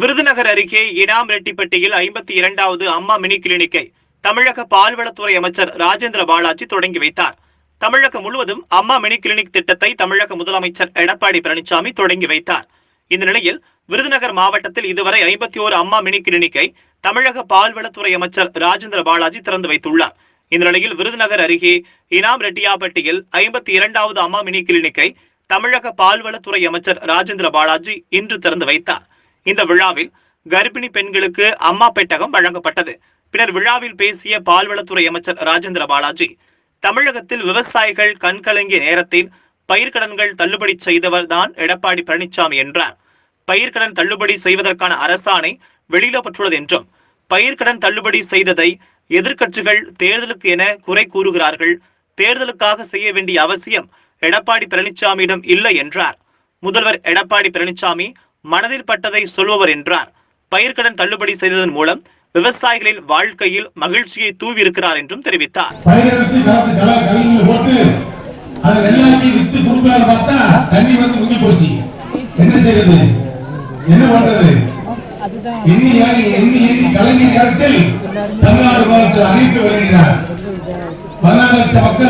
விருதுநகர் அருகே இனாம் ரெட்டிப்பட்டியில் 52வது அம்மா மினி கிளினிக்கை தமிழக பால்வளத்துறை அமைச்சர் ராஜேந்திர பாலாஜி தொடங்கி வைத்தார். தமிழகம் முழுவதும் அம்மா மினி கிளினிக் திட்டத்தை தமிழக முதலமைச்சர் எடப்பாடி பழனிசாமி தொடங்கி வைத்தார். இந்த நிலையில் விருதுநகர் மாவட்டத்தில் இதுவரை 51 அம்மா மினி கிளினிக்கை தமிழக பால்வளத்துறை அமைச்சர் ராஜேந்திர பாலாஜி திறந்து வைத்துள்ளார். இந்த நிலையில் விருதுநகர் அருகே இனாம் ரெட்டியாப்பட்டியில் 52வது அம்மா மினி கிளினிக்கை தமிழக பால்வளத்துறை அமைச்சர் ராஜேந்திர பாலாஜி இன்று திறந்து வைத்தார். இந்த விழாவில் கர்ப்பிணி பெண்களுக்கு அம்மா பெட்டகம் வழங்கப்பட்டது. பின்னர் விழாவில் பேசிய பால்வளத்துறை அமைச்சர் ராஜேந்திர பாலாஜி, தமிழகத்தில் விவசாயிகள் கண்கலங்கிய நேரத்தில் பயிர்க்கடன்கள் தள்ளுபடி செய்தவர் தான் எடப்பாடி பழனிசாமி என்றார். பயிர்க்கடன் தள்ளுபடி செய்வதற்கான அரசாணை வெளியிடப்பட்டுள்ளது என்றும், பயிர்க்கடன் தள்ளுபடி செய்ததை எதிர்க்கட்சிகள் தேர்தலுக்கு என குறை கூறுகிறார்கள். தேர்தலுக்காக செய்ய வேண்டிய அவசியம் எடப்பாடி பழனிசாமியிடம் இல்லை என்றார். முதல்வர் எடப்பாடி பழனிசாமி மனதில் பட்டதை சொல்பவர் என்றார். பயிர்க்கடன் தள்ளுபடி செய்ததன் மூலம் விவசாயிகளின் வாழ்க்கையில் மகிழ்ச்சியை தூவி இருக்கிறார் என்றும் தெரிவித்தார்.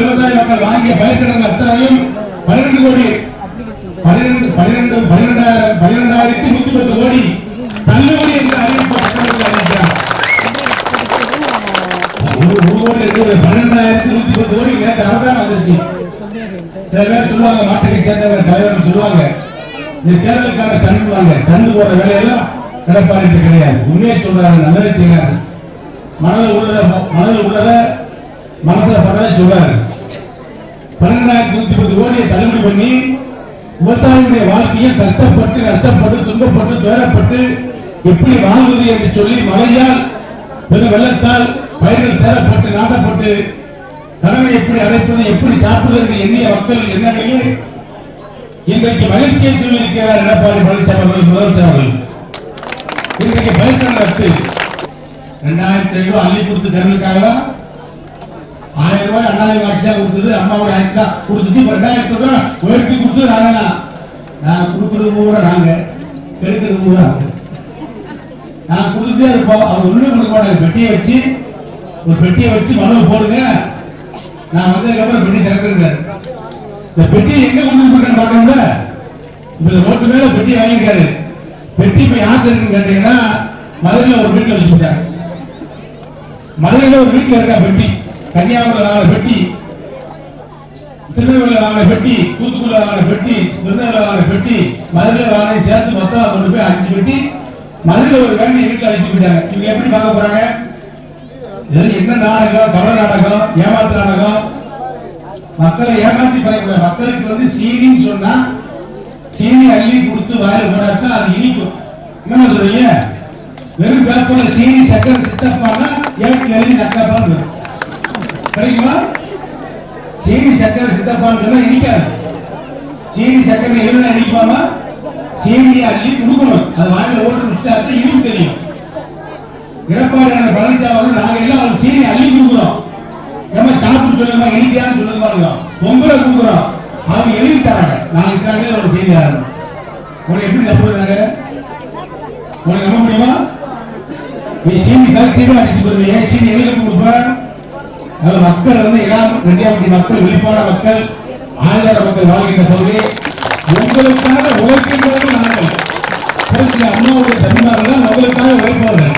விவசாய மக்கள் வாங்கிய பயிர்க்கடன் அத்தனையும் 12,110 கோடி தள்ளுபடி என்று அறிவிக்கப்பட்டார். 12,110 கோடி நேற்று அரசாங்கம் வந்துருச்சு. சில பேர் சொல்லுவாங்க, மாட்டுக்கு சேர்ந்தவங்க தலைவர்கள் சொல்லுவாங்க, இந்த தேர்தலுக்கான ஸ்டண்ட் போற வேலையெல்லாம் எடப்பாடி கிடையாது. உண்மையை சொல்றாரு, நல்லதை செய்யறாரு. மனதில் உள்ளத மனசுல பட்டதை சொல்றாரு. 12,110 கோடியை தள்ளுபடி பண்ணி விவசாயிகளுடைய வாழ்க்கையை கஷ்டப்பட்டு நஷ்டப்பட்டு துன்பப்பட்டு துயரப்பட்டு எப்படி வாழ்வது என்று சொல்லி மழையால் பெரும் வெள்ளத்தால் பயிர்கள் சேரப்பட்டு நாசப்பட்டு கடனை எப்படி அடைப்பது எப்படி சாப்பிடுவது என்று எண்ணிய மக்கள் எண்ணங்களிலே இன்றைக்கு மகிழ்ச்சியை தெரிவிக்கிறார் எடப்பாடி பழனிசாமி அவர்கள், முதலமைச்சர் அவர்கள். இன்றைக்கு பயிர்க்கடன் ரத்து 2,500 ரூபாய் அள்ளி கொடுத்து தேர்தலுக்காக 1000 ரூபாய் அண்ணாதிமுக ஆட்சி தான் கொடுத்தது, அம்மாவோட ஆட்சி தான் கொடுத்துச்சு. 2,000 ரூபாய் உயர்த்தி கொடுத்து நான் கொடுக்கறது பூரா நாங்க எடுக்கிறது பூரா நான் கொடுத்துட்டே இருப்போம். அவங்க ஒண்ணுமே கொடுக்க மாட்டாங்க. பெட்டியை வச்சு மனு போடுங்க, நான் வந்ததுக்கப்புறம் பெட்டி திறக்கிறேன். இந்த பெட்டியை எங்க கொண்டு போட்டேன்னு பார்க்கணும்ல. இப்ப ரோட்டு மேல பெட்டி வாங்கியிருக்காரு. பெட்டி இப்ப யாருக்கு இருக்குன்னு கேட்டீங்கன்னா, மதுரையில ஒரு வீட்டுல வச்சு போட்டாங்க. மதுரையில ஒரு வீட்டுல இருக்கா பெட்டி, கன்னியாகுமரியில் வாங்கின பெட்டி, திருநெல்வேலியில் வாங்கின பெட்டி, தூத்துக்குடியில் வாங்கின பெட்டி, திருநெல்வேலியில் வாங்கின பெட்டி, மதுரையில் வாங்கின சேர்த்து மொத்தம் கொண்டு போய் 5 பெட்டி மதுரையில் ஒரு வேண்டி வீட்டில் அழைச்சு போயிட்டாங்க. இவங்க எப்படி பார்க்க போறாங்க? என்ன நாடகம், கவர நாடகம், ஏமாத்து நாடகம். மக்களை ஏமாத்தி பார்க்க. மக்களுக்கு சீனின்னு சொன்னா சீனி அள்ளி கொடுத்து வாயில போடாதான் அது இனிக்கும். என்ன சொல்றீங்க? வெறும் பேப்பர்ல சீனி சக்கரை சித்தப்பானா ஏற்றி எழுதி நக்காப்பான்னு கிடைக்குமா? சீனி சக்கரை சித்தப்பான்னு இனிக்காது. சீனி சக்கரை எழுதினா இனிப்பாமா? சீனியை அள்ளி கொடுக்கணும். அது வாயில ஓட்டு முடிச்சுட்டா இனிப்பு தெரியும். எடப்பாடி பழனிசாமி நாங்க எல்லாம் அவங்க சீனி அள்ளி கொடுக்குறோம். நம்ம சாப்பிட்டு சொல்லுமா, இனிக்கான்னு சொல்லுங்க. பொங்கலை கொடுக்குறோம், அவங்க எழுதி தராங்க. நாளைக்கு ஒரு செய்தி ஆரம்பம். உனக்கு எப்படி நம்புறாங்க? உனக்கு நம்ப முடியுமா? நீ சீனி கலெக்டர் அடிச்சு போடுறது, ஏன் சீனி எழுதி கொடுப்ப? மக்கள் ரெட்டியாப்பட்டி மக்கள், விழிப்பான மக்கள், ஆழ்வார மக்கள் வாழ்கின்ற போது உங்களுக்காக உழைக்கின்றவர்கள் நாங்கள். அம்மாவுடைய தன்மார்கள் உங்களுக்காக உழைப்பவர்கள்.